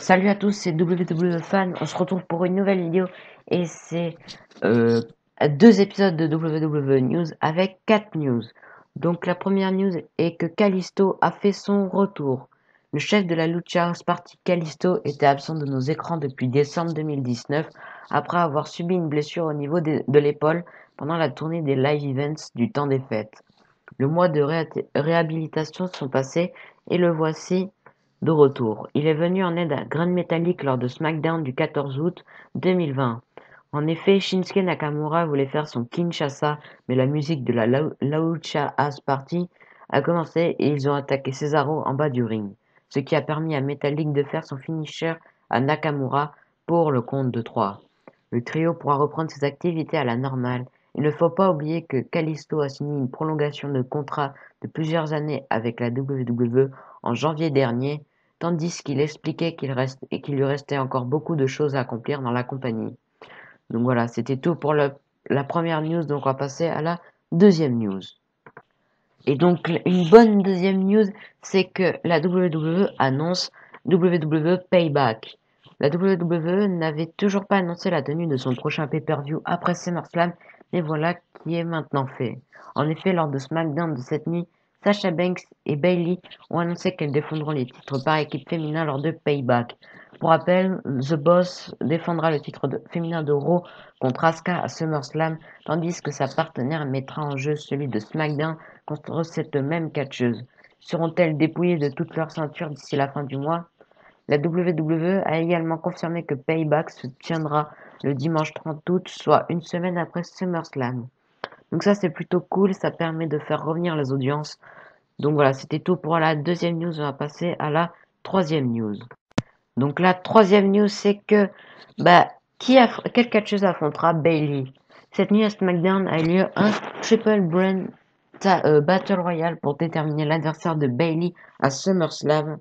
Salut à tous, c'est WWE Fan. On se retrouve pour une nouvelle vidéo et c'est euh, deux épisodes de WWE News avec 4 news. Donc la première news est que Kalisto a fait son retour. Le chef de la Lucha House Party Kalisto était absent de nos écrans depuis décembre 2019 après avoir subi une blessure au niveau de l'épaule pendant la tournée des live events du temps des fêtes. Le mois de réhabilitation sont passés et le voici de retour. Il est venu en aide à Grand Metalik lors de SmackDown du 14 août 2020. En effet, Shinsuke Nakamura voulait faire son Kinshasa, mais la musique de la Lucha House Party a commencé et ils ont attaqué Cesaro en bas du ring, ce qui a permis à Metalik de faire son finisher à Nakamura pour le compte de 3. Le trio pourra reprendre ses activités à la normale. Il ne faut pas oublier que Kalisto a signé une prolongation de contrat de plusieurs années avec la WWE en janvier dernier, tandis qu'il expliquait qu'il lui restait encore beaucoup de choses à accomplir dans la compagnie. Donc voilà, c'était tout pour la première news, donc on va passer à la deuxième news. Et donc une bonne deuxième news, c'est que la WWE annonce WWE Payback. La WWE n'avait toujours pas annoncé la tenue de son prochain pay-per-view après SummerSlam, mais voilà qui est maintenant fait. En effet, lors de SmackDown de cette nuit, Sasha Banks et Bayley ont annoncé qu'elles défendront les titres par équipe féminin lors de Payback. Pour rappel, The Boss défendra le titre féminin de Raw contre Asuka à SummerSlam, tandis que sa partenaire mettra en jeu celui de SmackDown contre cette même catcheuse. Seront-elles dépouillées de toute leur ceinture d'ici la fin du mois? La WWE a également confirmé que Payback se tiendra le dimanche 30 août, soit une semaine après SummerSlam. Donc ça c'est plutôt cool, ça permet de faire revenir les audiences. Donc voilà, c'était tout pour la deuxième news, on va passer à la troisième news. Donc la troisième news c'est que quelle catcheuse affrontera Bayley? Cette nuit à SmackDown a eu lieu un Triple Brand Battle Royale pour déterminer l'adversaire de Bayley à SummerSlam.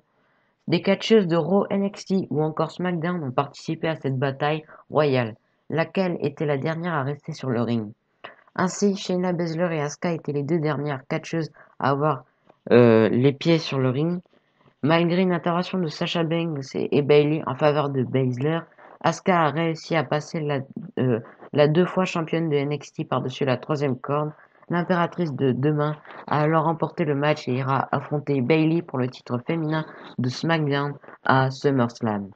Des catcheuses de Raw, NXT ou encore SmackDown ont participé à cette bataille royale, laquelle était la dernière à rester sur le ring. Ainsi, Shayna Baszler et Asuka étaient les deux dernières catcheuses à avoir les pieds sur le ring. Malgré une intervention de Sasha Banks et Bayley en faveur de Baszler, Asuka a réussi à passer la deux fois championne de NXT par-dessus la troisième corde. L'impératrice de demain a alors remporté le match et ira affronter Bayley pour le titre féminin de SmackDown à SummerSlam.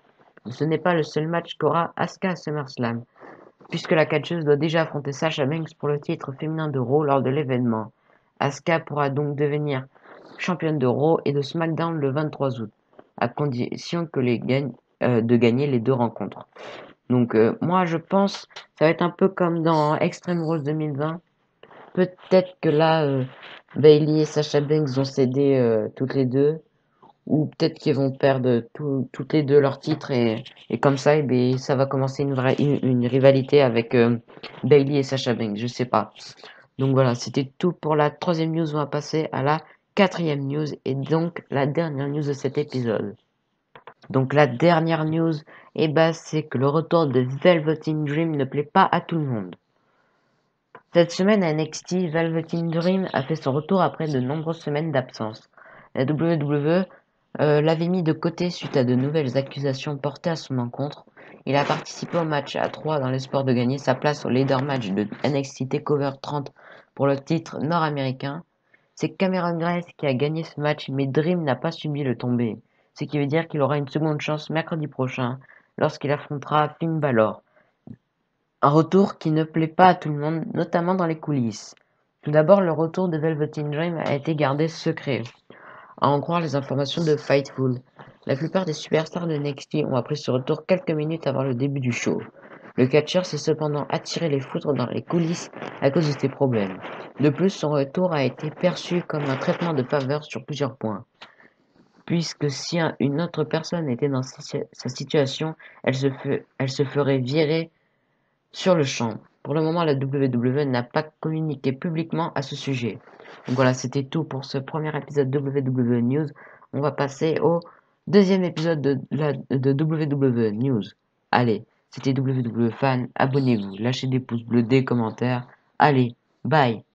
Ce n'est pas le seul match qu'aura Asuka à SummerSlam, puisque la catcheuse doit déjà affronter Sasha Banks pour le titre féminin de Raw lors de l'événement. Asuka pourra donc devenir championne de Raw et de SmackDown le 23 août, à condition de gagner les deux rencontres. Donc moi je pense ça va être un peu comme dans Extreme Rules 2020. Peut-être que là Bayley et Sasha Banks ont cédé toutes les deux, ou peut-être qu'ils vont perdre toutes les deux leurs titres et comme ça ça va commencer une rivalité avec Bayley et Sasha Banks, je sais pas. Donc voilà, c'était tout pour la troisième news. On va passer à la quatrième news et donc la dernière news de cet épisode. Donc la dernière news, c'est que le retour de Velveteen Dream ne plaît pas à tout le monde. Cette semaine à NXT, Velveteen Dream a fait son retour après de nombreuses semaines d'absence. La WWE l'avait mis de côté suite à de nouvelles accusations portées à son encontre. Il a participé au match à 3 dans l'espoir de gagner sa place au leader match de NXT TakeOver 30 pour le titre nord-américain. C'est Cameron Grimes qui a gagné ce match, mais Dream n'a pas subi le tombé, ce qui veut dire qu'il aura une seconde chance mercredi prochain lorsqu'il affrontera Finn Balor. Un retour qui ne plaît pas à tout le monde, notamment dans les coulisses. Tout d'abord, le retour de Velveteen Dream a été gardé secret, à en croire les informations de Fightful. La plupart des superstars de NXT ont appris ce retour quelques minutes avant le début du show. Le catcheur s'est cependant attiré les foudres dans les coulisses à cause de ses problèmes. De plus, son retour a été perçu comme un traitement de faveur sur plusieurs points, puisque si une autre personne était dans sa situation, elle se ferait virer sur le champ. Pour le moment, la WWE n'a pas communiqué publiquement à ce sujet. Donc voilà, c'était tout pour ce premier épisode WWE News. On va passer au deuxième épisode de WWE News. Allez, c'était WWE Fan, abonnez-vous, lâchez des pouces bleus, des commentaires. Allez, bye!